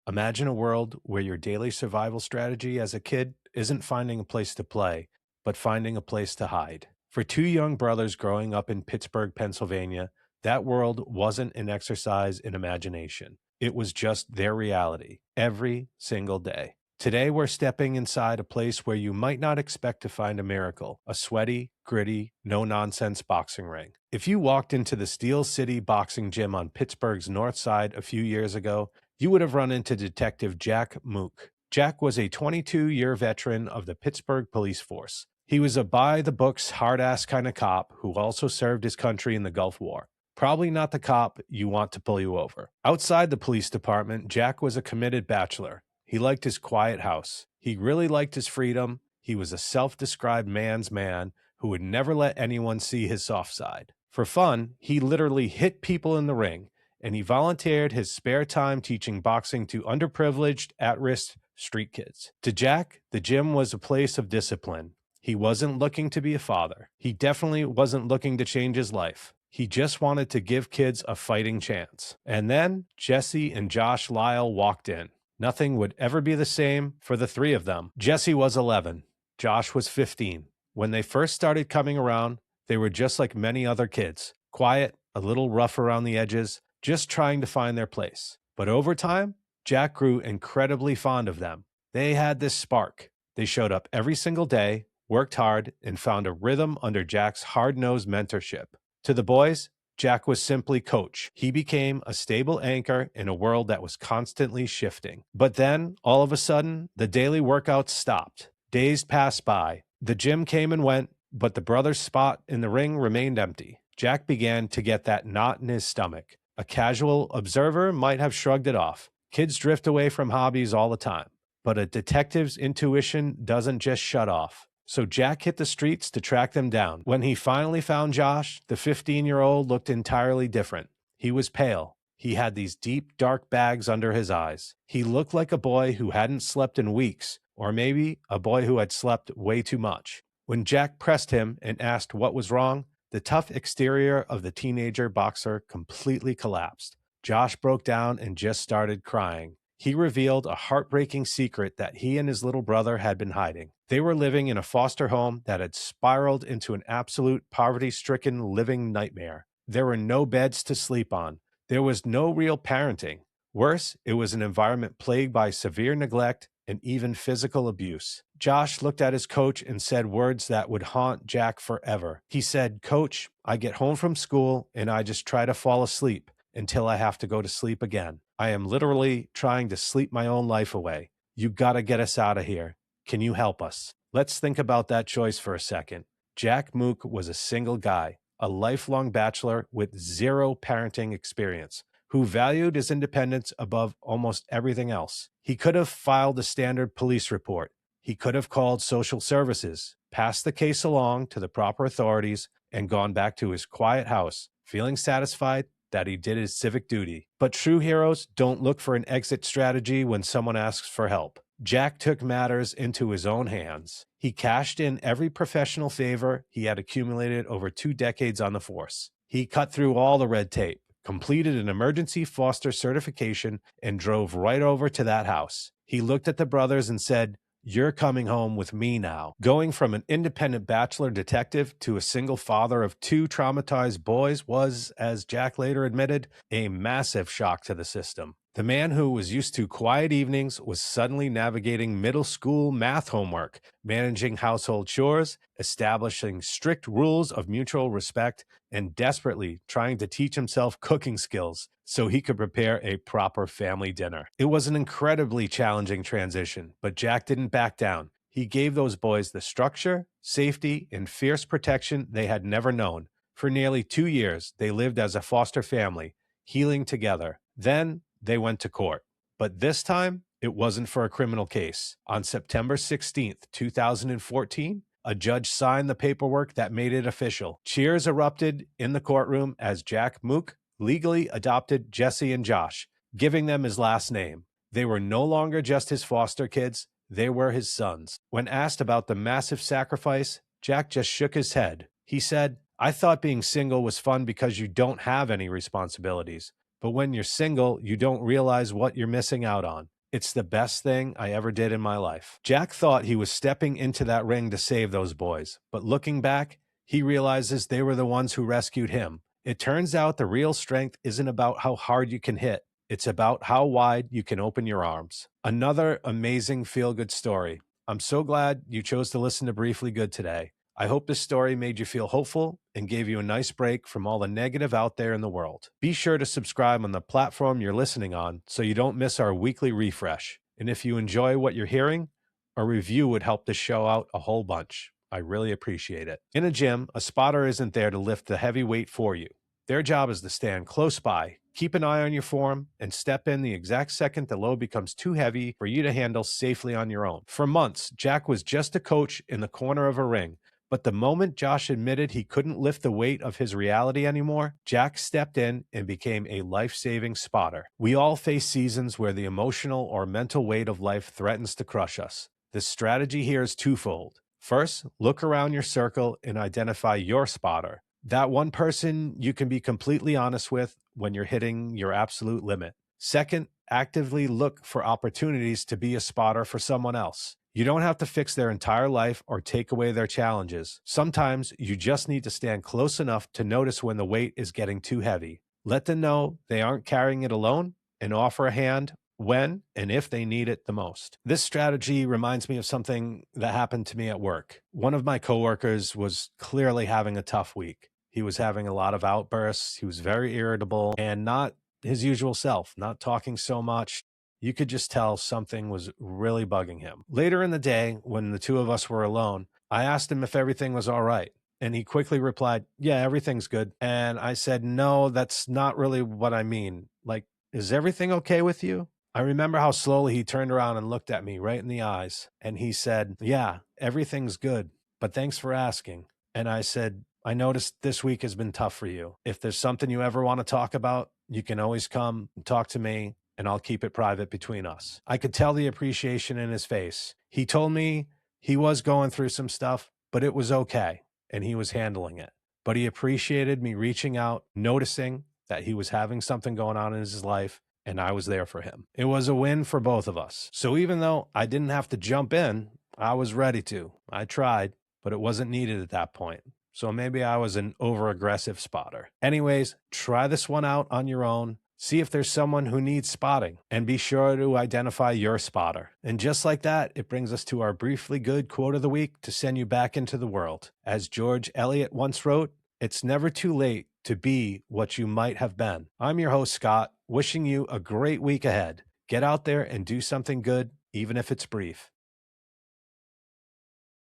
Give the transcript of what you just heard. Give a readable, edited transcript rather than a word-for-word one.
Imagine a world where your daily survival strategy as a kid isn't finding a place to play, but finding a place to hide. For two young brothers growing up in Pittsburgh, Pennsylvania, that world wasn't an exercise in imagination. It was just their reality every single day. Today, we're stepping inside a place where you might not expect to find a miracle, a sweaty, gritty, no nonsense boxing ring. If you walked into the Steel City boxing gym on Pittsburgh's north side a few years ago, you would have run into Detective Jack Mook. Jack was a 22-year veteran of the Pittsburgh police force. He was a by-the-books, hard-ass kind of cop who also served his country in the Gulf War. Probably not the cop you want to pull you over. Outside the police department, Jack was a committed bachelor. He liked his quiet house. He really liked his freedom. He was a self-described man's man who would never let anyone see his soft side. For fun, he literally hit people in the ring, and he volunteered his spare time teaching boxing to underprivileged, at-risk street kids. To Jack, the gym was a place of discipline. He wasn't looking to be a father. He definitely wasn't looking to change his life. He just wanted to give kids a fighting chance. And then Jesse and Josh Lyle walked in. Nothing would ever be the same for the three of them. Jesse was 11. Josh was 15. When they first started coming around, they were just like many other kids. Quiet, a little rough around the edges, just trying to find their place. But over time, Jack grew incredibly fond of them. They had this spark. They showed up every single day, worked hard, and found a rhythm under Jack's hard-nosed mentorship. To the boys, Jack was simply coach. He became a stable anchor in a world that was constantly shifting. But then, all of a sudden, the daily workouts stopped. Days passed by. The gym came and went, but the brothers' spot in the ring remained empty. Jack began to get that knot in his stomach. A casual observer might have shrugged it off. Kids drift away from hobbies all the time. But a detective's intuition doesn't just shut off. So Jack hit the streets to track them down. When he finally found Josh, the 15-year-old looked entirely different. He was pale. He had these deep, dark bags under his eyes. He looked like a boy who hadn't slept in weeks, or maybe a boy who had slept way too much. When Jack pressed him and asked what was wrong, the tough exterior of the teenager boxer completely collapsed. Josh broke down and just started crying. He revealed a heartbreaking secret that he and his little brother had been hiding. They were living in a foster home that had spiraled into an absolute poverty-stricken living nightmare. There were no beds to sleep on. There was no real parenting. Worse, it was an environment plagued by severe neglect and even physical abuse. Josh looked at his coach and said words that would haunt Jack forever. He said, "Coach, I get home from school and I just try to fall asleep until I have to go to sleep again. I am literally trying to sleep my own life away. You gotta get us out of here. Can you help us?" Let's think about that choice for a second. Jack Mook was a single guy, a lifelong bachelor with zero parenting experience, who valued his independence above almost everything else. He could have filed a standard police report. He could have called social services, passed the case along to the proper authorities, and gone back to his quiet house, feeling satisfied that he did his civic duty. But true heroes don't look for an exit strategy when someone asks for help. Jack took matters into his own hands. He cashed in every professional favor he had accumulated over 2 decades on the force. He cut through all the red tape, completed an emergency foster certification, and drove right over to that house. He looked at the brothers and said, "You're coming home with me now." Going from an independent bachelor detective to a single father of 2 traumatized boys was, as Jack later admitted, a massive shock to the system. The man who was used to quiet evenings was suddenly navigating middle school math homework, managing household chores, establishing strict rules of mutual respect, and desperately trying to teach himself cooking skills so he could prepare a proper family dinner. It was an incredibly challenging transition, but Jack didn't back down. He gave those boys the structure, safety, and fierce protection they had never known. For nearly 2 years, they lived as a foster family, healing together. Then they went to court. But this time, it wasn't for a criminal case. On September 16th, 2014, a judge signed the paperwork that made it official. Cheers erupted in the courtroom as Jack Mook legally adopted Jesse and Josh, giving them his last name. They were no longer just his foster kids, they were his sons. When asked about the massive sacrifice, Jack just shook his head. He said, "I thought being single was fun because you don't have any responsibilities. But when you're single, you don't realize what you're missing out on. It's the best thing I ever did in my life. Jack thought he was stepping into that ring to save those boys, but looking back, he realizes they were the ones who rescued him. It turns out the real strength isn't about how hard you can hit. It's about how wide you can open your arms. Another amazing feel-good story. I'm so glad you chose to listen to Briefly Good today. I hope this story made you feel hopeful and gave you a nice break from all the negative out there in the world. Be sure to subscribe on the platform you're listening on so you don't miss our weekly refresh. And if you enjoy what you're hearing, a review would help the show out a whole bunch. I really appreciate it. In a gym, a spotter isn't there to lift the heavy weight for you. Their job is to stand close by, keep an eye on your form, and step in the exact second the load becomes too heavy for you to handle safely on your own. For months, Jack was just a coach in the corner of a ring. But the moment Josh admitted he couldn't lift the weight of his reality anymore, Jack stepped in and became a life-saving spotter. We all face seasons where the emotional or mental weight of life threatens to crush us. The strategy here is twofold. First, look around your circle and identify your spotter. That one person you can be completely honest with when you're hitting your absolute limit. Second, actively look for opportunities to be a spotter for someone else. You don't have to fix their entire life or take away their challenges. Sometimes you just need to stand close enough to notice when the weight is getting too heavy. Let them know they aren't carrying it alone and offer a hand when and if they need it the most. This strategy reminds me of something that happened to me at work. One of my coworkers was clearly having a tough week. He was having a lot of outbursts. He was very irritable and not his usual self, not talking so much. You could just tell something was really bugging him. Later in the day, when the two of us were alone, I asked him if everything was all right. And he quickly replied, "Yeah, everything's good." And I said, "No, that's not really what I mean. Like, is everything okay with you?" I remember how slowly he turned around and looked at me right in the eyes. And he said, "Yeah, everything's good, but thanks for asking." And I said, "I noticed this week has been tough for you. If there's something you ever want to talk about, you can always come and talk to me, and I'll keep it private between us." I could tell the appreciation in his face. He told me he was going through some stuff, but it was okay, and he was handling it. But he appreciated me reaching out, noticing that he was having something going on in his life, and I was there for him. It was a win for both of us. So even though I didn't have to jump in, I was ready to. I tried, but it wasn't needed at that point. So maybe I was an over-aggressive spotter. Anyways, try this one out on your own. See if there's someone who needs spotting, and be sure to identify your spotter. And just like that, it brings us to our Briefly Good quote of the week to send you back into the world. As George Eliot once wrote, "It's never too late to be what you might have been." I'm your host, Scott, wishing you a great week ahead. Get out there and do something good, even if it's brief.